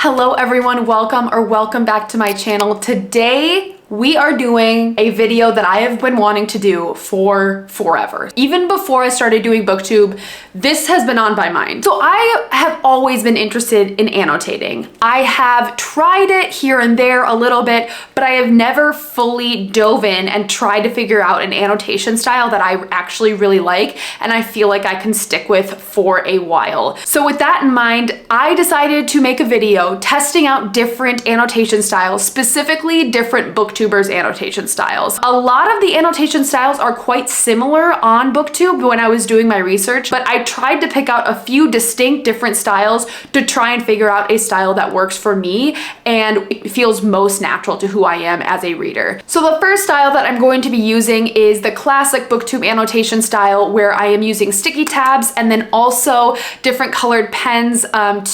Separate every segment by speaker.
Speaker 1: Hello everyone, welcome back to my channel. Today we are doing a video that I have been wanting to do for forever. Even before I started doing Booktube, this has been on my mind. So I have always been interested in annotating. I have tried it here and there a little bit, but I have never fully dove in and tried to figure out an annotation style that I actually really like and I feel like I can stick with for a while. So with that in mind, I decided to make a video testing out different annotation styles, specifically different Booktubers' annotation styles. A lot of the annotation styles are quite similar on Booktube when I was doing my research, but I tried to pick out a few distinct different styles to try and figure out a style that works for me and feels most natural to who I am as a reader. So the first style that I'm going to be using is the classic Booktube annotation style, where I am using sticky tabs and then also different colored pens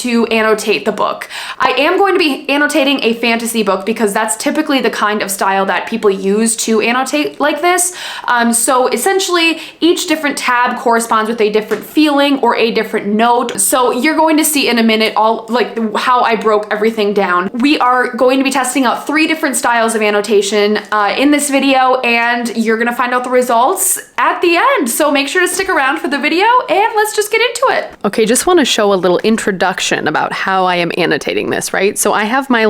Speaker 1: to annotate the book. I am going to be annotating a fantasy book because that's typically the kind of style that people use to annotate like this. So essentially each different tab corresponds with a different feeling or a different note. So you're going to see in a minute all like how I broke everything down. We are going to be testing out 3 different styles of annotation in this video, and you're gonna find out the results at the end. So make sure to stick around for the video and let's just get into it. Okay, just want to show a little introduction about how I am annotating this, right? So I have my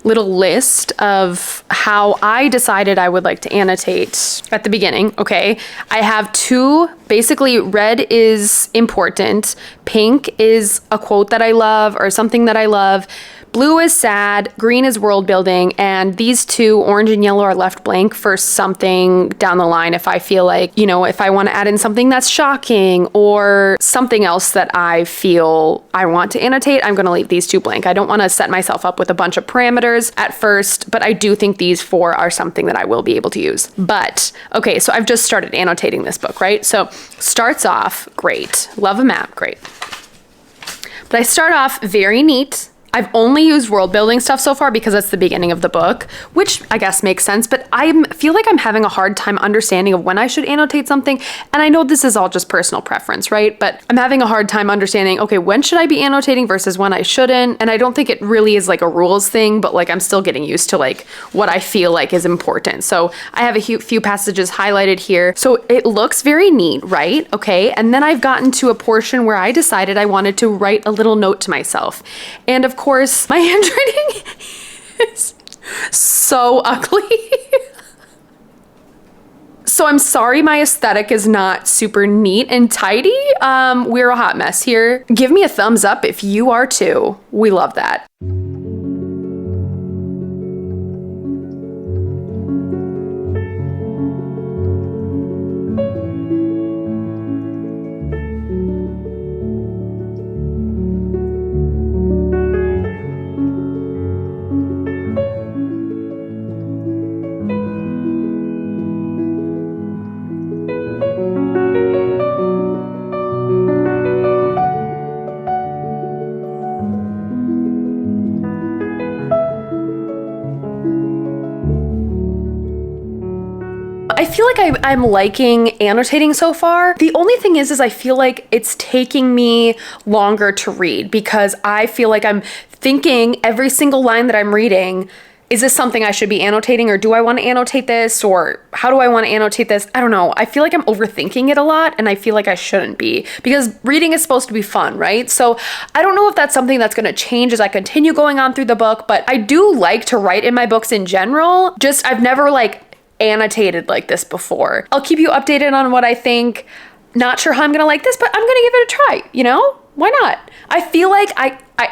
Speaker 1: little list of how I decided I would like to annotate at the beginning, okay? I have 2, basically red is important, pink is a quote that I love or something that I love, blue is sad, green is world building, and these 2, orange and yellow, are left blank for something down the line if I feel like, you know, if I want to add in something that's shocking or something else that I feel I want to annotate, I'm going to leave these 2 blank. I don't want to set myself up with a bunch of parameters at first, but I do think these 4 are something that I will be able to use. But, okay, so I've just started annotating this book, right? So starts off great. Love a map, great. But I start off very neat. I've only used world building stuff so far because it's the beginning of the book, which I guess makes sense, but I feel like I'm having a hard time understanding of when I should annotate something. And I know this is all just personal preference, right? But I'm having a hard time understanding, okay, when should I be annotating versus when I shouldn't? And I don't think it really is like a rules thing, but I'm still getting used to what I feel like is important. So I have a few passages highlighted here. So it looks very neat, right? Okay. And then I've gotten to a portion where I decided I wanted to write a little note to myself. And of course, my handwriting is so ugly. So I'm sorry my aesthetic is not super neat and tidy. We're a hot mess here. Give me a thumbs up if you are too. We love that. I feel like I'm liking annotating so far. The only thing is I feel like it's taking me longer to read because I feel like I'm thinking every single line that I'm reading, is this something I should be annotating, or do I want to annotate this, or how do I want to annotate this? I don't know. I feel like I'm overthinking it a lot and I feel like I shouldn't be because reading is supposed to be fun, right? So I don't know if that's something that's going to change as I continue going on through the book, but I do like to write in my books in general. Just I've never annotated like this before. I'll keep you updated on what I think. Not sure how I'm gonna like this, but I'm gonna give it a try, you know? Why not? I feel like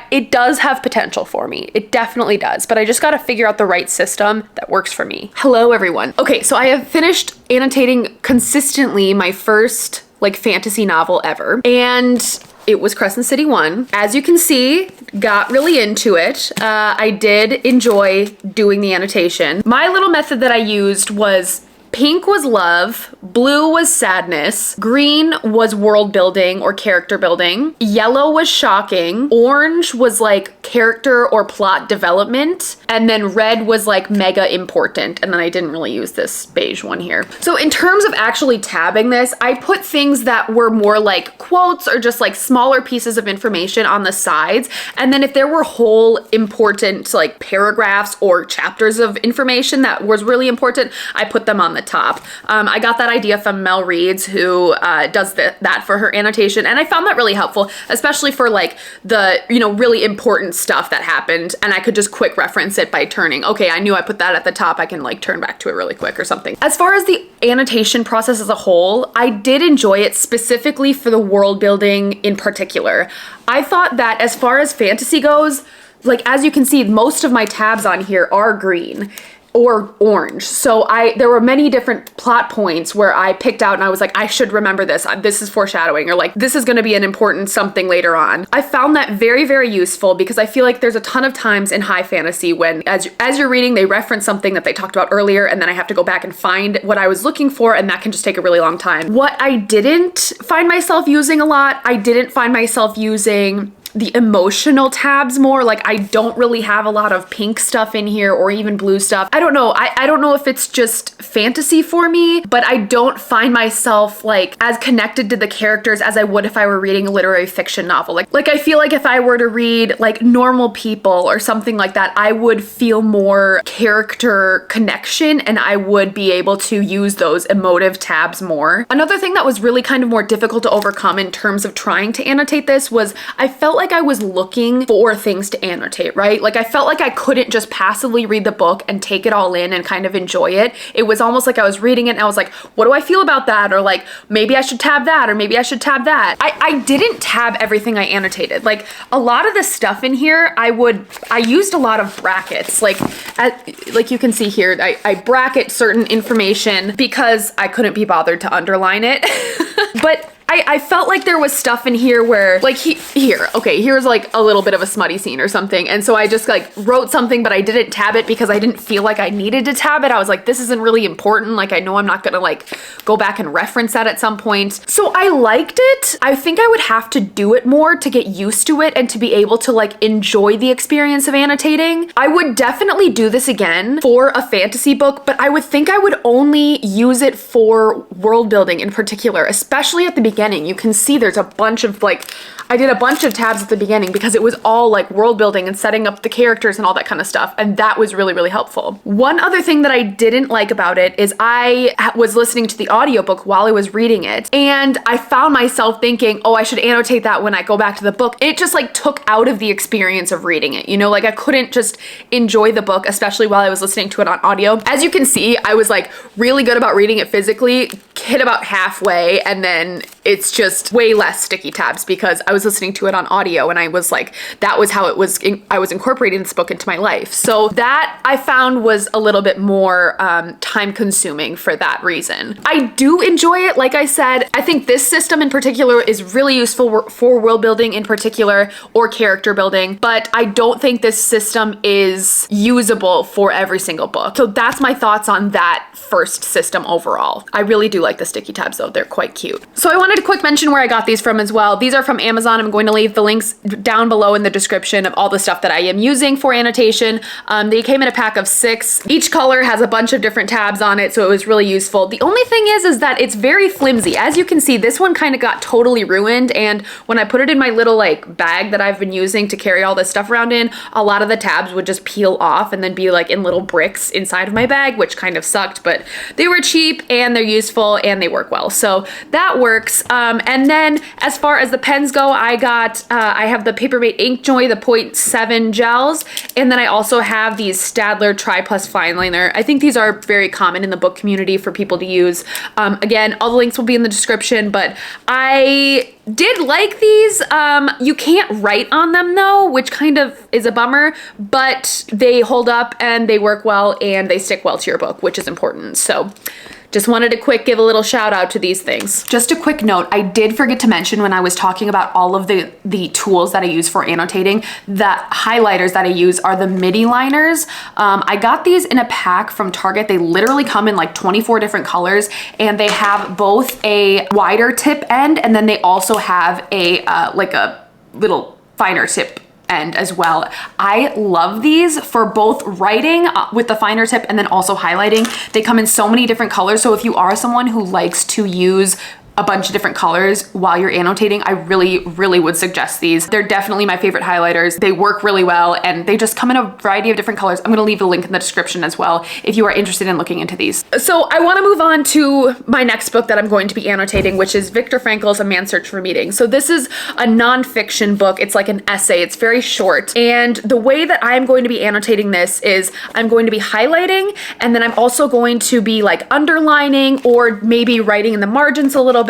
Speaker 1: it does have potential for me. It definitely does, but I just gotta figure out the right system that works for me. Hello everyone. Okay, so I have finished annotating consistently my first fantasy novel ever, and it was Crescent City 1. As you can see, got really into it. I did enjoy doing the annotation. My little method that I used was Pink was love, blue was sadness, green was world building or character building, yellow was shocking, orange was like character or plot development, and then red was like mega important. And then I didn't really use this beige one here. So in terms of actually tabbing this, I put things that were more like quotes or just like smaller pieces of information on the sides. And then if there were whole important like paragraphs or chapters of information that was really important, I put them on the top. I got that idea from Mel Reeds, who does that for her annotation, and I found that really helpful, especially for like the, you know, really important stuff that happened, and I could just quick reference it by turning. Okay, I knew I put that at the top, I can like turn back to it really quick or something. As far as the annotation process as a whole, I did enjoy it, specifically for the world building in particular. I thought that as far as fantasy goes, like as you can see, most of my tabs on here are green or orange. So there were many different plot points where I picked out and I was like, I should remember this. This is foreshadowing, or like, this is going to be an important something later on. I found that very, very useful because I feel like there's a ton of times in high fantasy when as you're reading, they reference something that they talked about earlier, and then I have to go back and find what I was looking for, and that can just take a really long time. What I didn't find myself using a lot, I didn't find myself using the emotional tabs more. Like I don't really have a lot of pink stuff in here or even blue stuff. I don't know. I don't know if it's just fantasy for me, but I don't find myself like as connected to the characters as I would if I were reading a literary fiction novel. Like I feel like if I were to read like Normal People or something like that, I would feel more character connection and I would be able to use those emotive tabs more. Another thing that was really kind of more difficult to overcome in terms of trying to annotate this was I felt like I was looking for things to annotate, right? Like I felt like I couldn't just passively read the book and take it all in and kind of enjoy it. It was almost like I was reading it and I was like, what do I feel about that? Or like, maybe I should tab that, or maybe I should tab that. I didn't tab everything I annotated. Like a lot of the stuff in here, I used a lot of brackets. Like you can see here, I bracket certain information because I couldn't be bothered to underline it. But I felt like there was stuff in here where like here's like a little bit of a smutty scene or something. And so I just like wrote something, but I didn't tab it because I didn't feel like I needed to tab it. I was like, this isn't really important. Like I know I'm not gonna like go back and reference that at some point. So I liked it. I think I would have to do it more to get used to it and to be able to like enjoy the experience of annotating. I would definitely do this again for a fantasy book, but I would think I would only use it for world building in particular, especially at the beginning. You can see there's a bunch of like, I did a bunch of tabs at the beginning because it was all like world building and setting up the characters and all that kind of stuff. And that was really, really helpful. One other thing that I didn't like about it is I was listening to the audiobook while I was reading it. And I found myself thinking, oh, I should annotate that when I go back to the book. It just like took out of the experience of reading it. You know, like I couldn't just enjoy the book, especially while I was listening to it on audio. As you can see, I was like really good about reading it physically, hit about halfway, and then it's just way less sticky tabs because I was listening to it on audio and I was like, that was how it was, I was incorporating this book into my life. So that I found was a little bit more time consuming for that reason. I do enjoy it. Like I said, I think this system in particular is really useful for world building in particular or character building, but I don't think this system is usable for every single book. So that's my thoughts on that first system overall. I really do like the sticky tabs though. They're quite cute. So I wanted to quick mention where I got these from as well. These are from Amazon. I'm going to leave the links down below in the description of all the stuff that I am using for annotation. They came in a pack of 6. Each color has a bunch of different tabs on it, so it was really useful. The only thing is that it's very flimsy. As you can see, this one kind of got totally ruined, and when I put it in my little like bag that I've been using to carry all this stuff around in, a lot of the tabs would just peel off and then be like in little bricks inside of my bag, which kind of sucked, but they were cheap and they're useful and they work well. So that works. And then as far as the pens go, I have the Papermate Inkjoy, the 0.7 gels, and then I also have these Staedtler Tri Plus Fine Liner. I think these are very common in the book community for people to use. Again, all the links will be in the description, but I did like these. You can't write on them though, which kind of is a bummer, but they hold up and they work well and they stick well to your book, which is important. So Just wanted to give a little shout out to these things. Just a quick note, I did forget to mention when I was talking about all of the tools that I use for annotating, that highlighters that I use are the midi liners. I got these in a pack from Target. They literally come in like 24 different colors, and they have both a wider tip end, and then they also have a like a little finer tip end as well. I love these for both writing with the finer tip and then also highlighting. They come in so many different colors, so if you are someone who likes to use a bunch of different colors while you're annotating, I really would suggest these. They're definitely my favorite highlighters. They work really well, and they just come in a variety of different colors. I'm gonna leave the link in the description as well if you are interested in looking into these. So I wanna move on to my next book that I'm going to be annotating, which is Viktor Frankl's A Man's Search for Meaning. So this is a nonfiction book. It's like an essay. It's very short. And the way that I'm going to be annotating this is I'm going to be highlighting, and then I'm also going to be like underlining or maybe writing in the margins a little bit,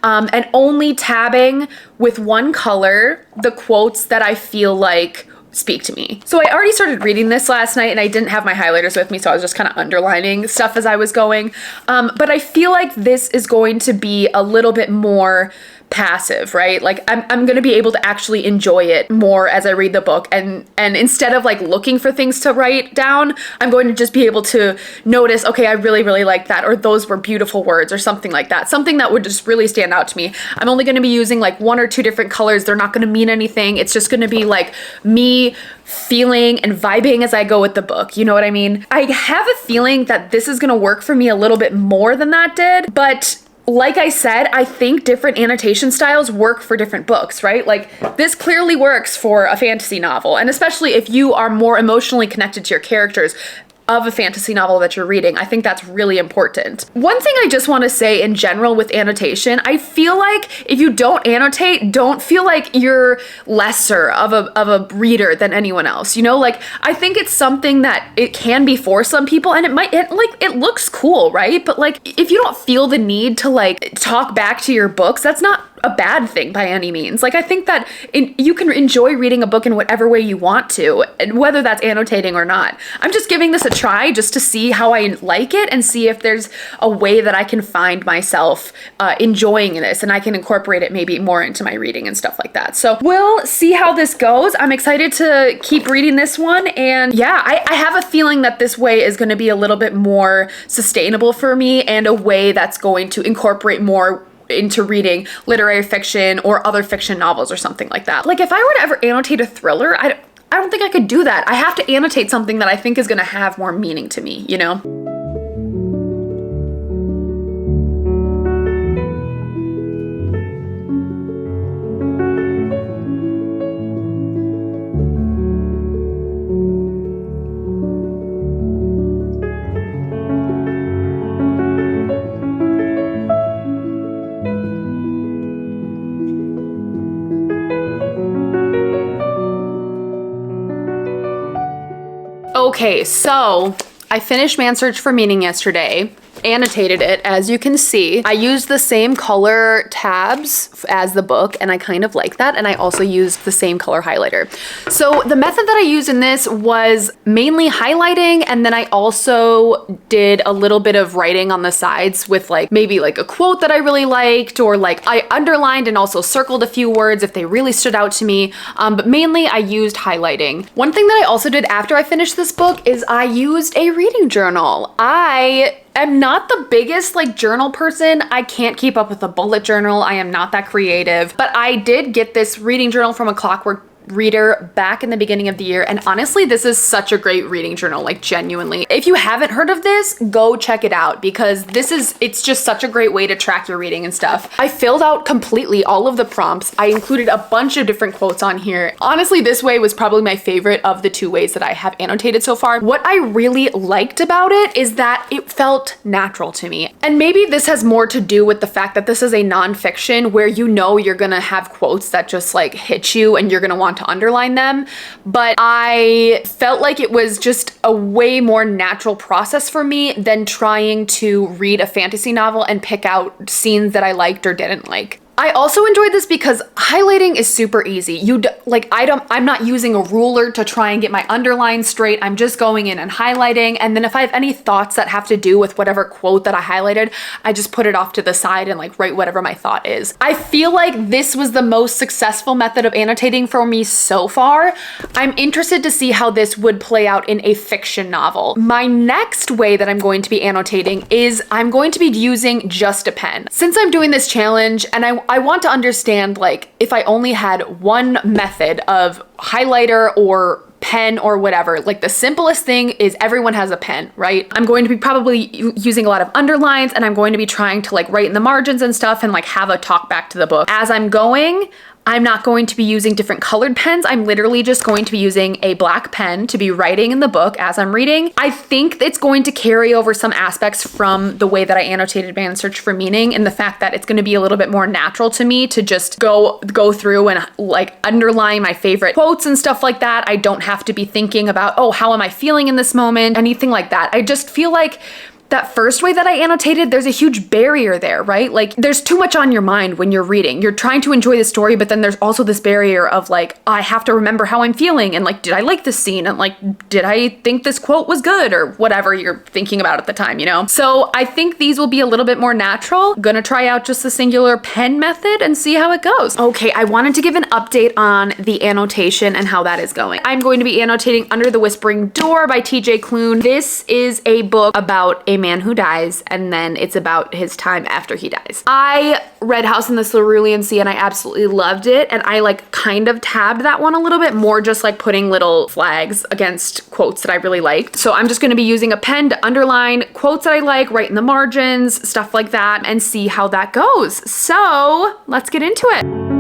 Speaker 1: and only tabbing with one color the quotes that I feel like speak to me. So I already started reading this last night, and I didn't have my highlighters with me, so I was just kind of underlining stuff as I was going. But I feel like this is going to be a little bit more passive, right? Like I'm gonna be able to actually enjoy it more as I read the book, and instead of like looking for things to write down, I'm going to just be able to notice, okay, I really like that, or those were beautiful words, or something like that. Something that would just really stand out to me. I'm only gonna be using like 1 or 2 different colors. They're not gonna mean anything. It's just gonna be like me feeling and vibing as I go with the book. You know what I mean? I have a feeling that this is gonna work for me a little bit more than that did, but like I said, I think different annotation styles work for different books, right? Like this clearly works for a fantasy novel, and especially if you are more emotionally connected to your characters of a fantasy novel that you're reading. I think that's really important. One thing I just want to say in general with annotation, I feel like if you don't annotate, don't feel like you're lesser of a reader than anyone else. You know, like I think it's something that it can be for some people, and it looks cool, right? But like if you don't feel the need to like talk back to your books, that's not a bad thing by any means. Like I think that you can enjoy reading a book in whatever way you want to, and whether that's annotating or not. I'm just giving this a try just to see how I like it and see if there's a way that I can find myself enjoying this, and I can incorporate it maybe more into my reading and stuff like that. So we'll see how this goes. I'm excited to keep reading this one, and yeah, I have a feeling that this way is going to be a little bit more sustainable for me, and a way that's going to incorporate more into reading literary fiction or other fiction novels or something like that. Like if I were to ever annotate a thriller, I don't think I could do that. I have to annotate something that I think is gonna have more meaning to me, you know? Okay, so I finished Man's Search for Meaning yesterday, annotated it, as you can see. I used the same color tabs as the book, and I kind of like that, and I also used the same color highlighter. So the method that I used in this was mainly highlighting, and then I also did a little bit of writing on the sides with like maybe like a quote that I really liked, or like I underlined and also circled a few words if they really stood out to me, but mainly I used highlighting. One thing that I also did after I finished this book is I used a reading journal. I'm not the biggest like journal person. I can't keep up with a bullet journal. I am not that creative, but I did get this reading journal from A Clockwork Reader back in the beginning of the year, and honestly this is such a great reading journal, like genuinely. If you haven't heard of this, go check it out, because it's just such a great way to track your reading and stuff. I filled out completely all of the prompts. I included a bunch of different quotes on here. Honestly, this way was probably my favorite of the 2 ways that I have annotated so far. What I really liked about it is that it felt natural to me, and maybe this has more to do with the fact that this is a nonfiction where you know you're gonna have quotes that just like hit you and you're gonna want to underline them, but I felt like it was just a way more natural process for me than trying to read a fantasy novel and pick out scenes that I liked or didn't like. I also enjoyed this because highlighting is super easy. I'm not using a ruler to try and get my underline straight. I'm just going in and highlighting. And then if I have any thoughts that have to do with whatever quote that I highlighted, I just put it off to the side and like write whatever my thought is. I feel like this was the most successful method of annotating for me so far. I'm interested to see how this would play out in a fiction novel. My next way that I'm going to be annotating is I'm going to be using just a pen. Since I'm doing this challenge and I want to understand, like, if I only had one method of highlighter or pen or whatever, like the simplest thing is everyone has a pen, right? I'm going to be probably using a lot of underlines, and I'm going to be trying to like write in the margins and stuff and like have a talk back to the book. As I'm going, I'm not going to be using different colored pens. I'm literally just going to be using a black pen to be writing in the book as I'm reading. I think it's going to carry over some aspects from the way that I annotated Man's Search for Meaning, and the fact that it's going to be a little bit more natural to me to just go through and like underline my favorite quotes and stuff like that. I don't have to be thinking about, oh, how am I feeling in this moment? Anything like that. I just feel like that first way that I annotated, there's a huge barrier there, right? Like there's too much on your mind when you're reading. You're trying to enjoy the story, but then there's also this barrier of like, I have to remember how I'm feeling and like, did I like this scene? And like, did I think this quote was good or whatever you're thinking about at the time, you know? So I think these will be a little bit more natural. Gonna try out just the singular pen method and see how it goes. Okay, I wanted to give an update on the annotation and how that is going. I'm going to be annotating Under the Whispering Door by TJ Klune. This is a book about a man who dies, and then it's about his time after he dies. I read House in the Cerulean Sea and I absolutely loved it, and I like kind of tabbed that one a little bit more, just like putting little flags against quotes that I really liked. So I'm just going to be using a pen to underline quotes that I like, write in the margins, stuff like that, and see how that goes. So let's get into it.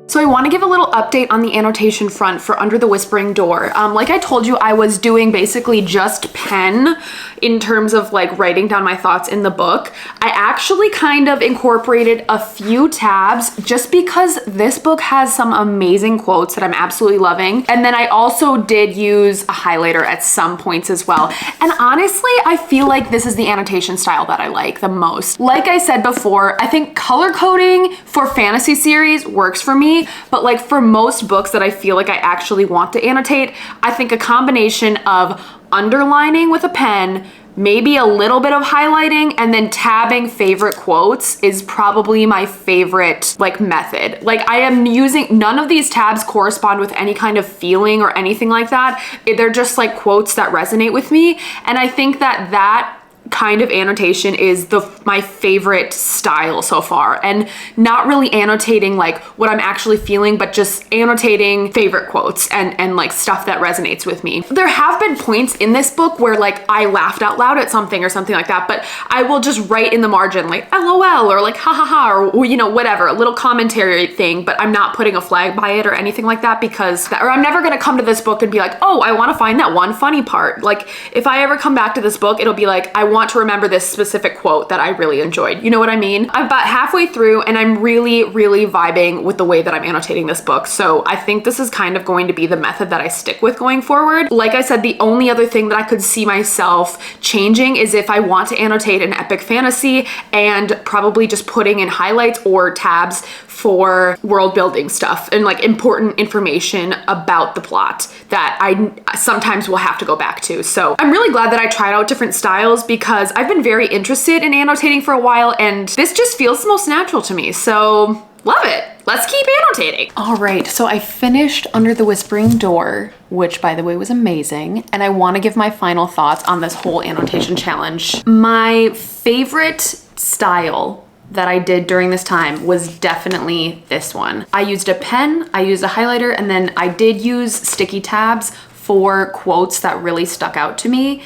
Speaker 1: So I want to give a little update on the annotation front for Under the Whispering Door. Like I told you, I was doing basically just pen in terms of like writing down my thoughts in the book. I actually kind of incorporated a few tabs just because this book has some amazing quotes that I'm absolutely loving. And then I also did use a highlighter at some points as well. And honestly, I feel like this is the annotation style that I like the most. Like I said before, I think color coding for fantasy series works for me. But like for most books that I feel like I actually want to annotate, I think a combination of underlining with a pen, maybe a little bit of highlighting, and then tabbing favorite quotes is probably my favorite like method. Like I am using, none of these tabs correspond with any kind of feeling or anything like that. They're just like quotes that resonate with me. And I think that that kind of annotation is my favorite style so far, and not really annotating like what I'm actually feeling, but just annotating favorite quotes and like stuff that resonates with me. There have been points in this book where like I laughed out loud at something or something like that, but I will just write in the margin like LOL or like ha ha ha, or you know, whatever, a little commentary thing, but I'm not putting a flag by it or anything like that, because or I'm never gonna come to this book and be like, oh, I want to find that one funny part. Like if I ever come back to this book, it'll be like, I want to remember this specific quote that I really enjoyed. You know what I mean? I'm about halfway through and I'm really, really vibing with the way that I'm annotating this book. So I think this is kind of going to be the method that I stick with going forward. Like I said, the only other thing that I could see myself changing is if I want to annotate an epic fantasy and probably just putting in highlights or tabs for world building stuff and like important information about the plot that I sometimes will have to go back to. So I'm really glad that I tried out different styles, because I've been very interested in annotating for a while and this just feels the most natural to me. So love it. Let's keep annotating. All right, so I finished Under the Whispering Door, which by the way was amazing. And I want to give my final thoughts on this whole annotation challenge. My favorite style that I did during this time was definitely this one. I used a pen, I used a highlighter, and then I did use sticky tabs for quotes that really stuck out to me.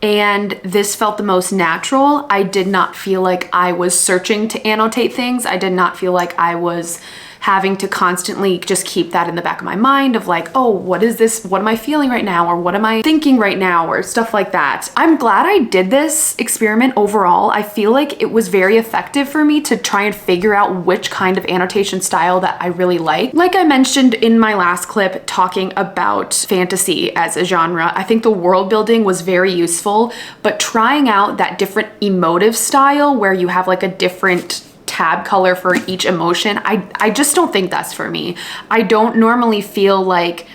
Speaker 1: and this felt the most natural. I did not feel like I was searching to annotate things. I did not feel like I was having to constantly just keep that in the back of my mind of like, oh, what is this? What am I feeling right now? Or what am I thinking right now? Or stuff like that. I'm glad I did this experiment overall. I feel like it was very effective for me to try and figure out which kind of annotation style that I really like. Like I mentioned in my last clip talking about fantasy as a genre, I think the world building was very useful, but trying out that different emotive style where you have like a different tab color for each emotion, I just don't think that's for me. I don't normally feel like,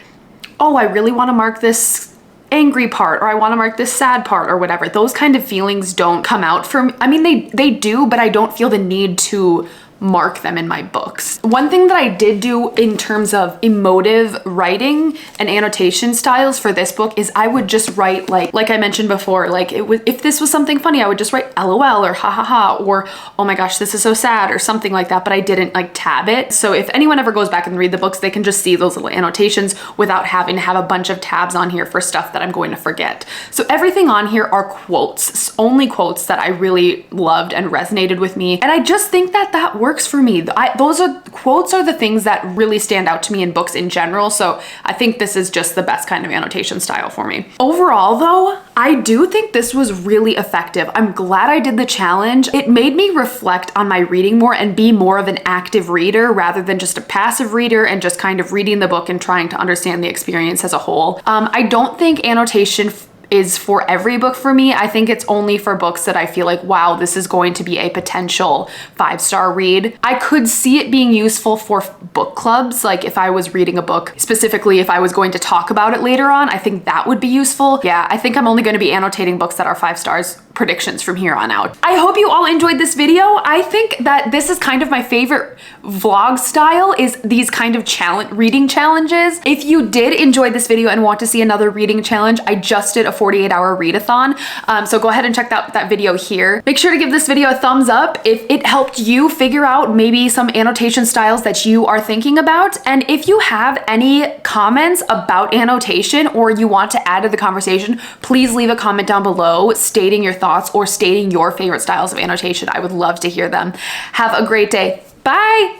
Speaker 1: oh, I really want to mark this angry part, or I want to mark this sad part, or whatever. Those kind of feelings don't come out for me. I mean, they do, but I don't feel the need to mark them in my books. One thing that I did do in terms of emotive writing and annotation styles for this book is I would just write like I mentioned before, like if this was something funny, I would just write LOL or ha ha ha, or oh my gosh, this is so sad, or something like that, but I didn't like tab it. So if anyone ever goes back and read the books, they can just see those little annotations without having to have a bunch of tabs on here for stuff that I'm going to forget. So everything on here are quotes, only quotes that I really loved and resonated with me. And I just think that that works for me. Those are quotes are the things that really stand out to me in books in general. So I think this is just the best kind of annotation style for me. Overall though, I do think this was really effective. I'm glad I did the challenge. It made me reflect on my reading more and be more of an active reader rather than just a passive reader and just kind of reading the book and trying to understand the experience as a whole. I don't think annotation is for every book for me. I think it's only for books that I feel like, wow, this is going to be a potential 5-star read. I could see it being useful for book clubs. Like if I was reading a book, specifically if I was going to talk about it later on, I think that would be useful. Yeah, I think I'm only going to be annotating books that are 5 stars predictions from here on out. I hope you all enjoyed this video. I think that this is kind of my favorite vlog style, is these kind of reading challenges. If you did enjoy this video and want to see another reading challenge, I just did a 48-hour readathon. So go ahead and check that video here. Make sure to give this video a thumbs up if it helped you figure out maybe some annotation styles that you are thinking about. And if you have any comments about annotation or you want to add to the conversation, please leave a comment down below stating your thoughts or stating your favorite styles of annotation. I would love to hear them. Have a great day. Bye.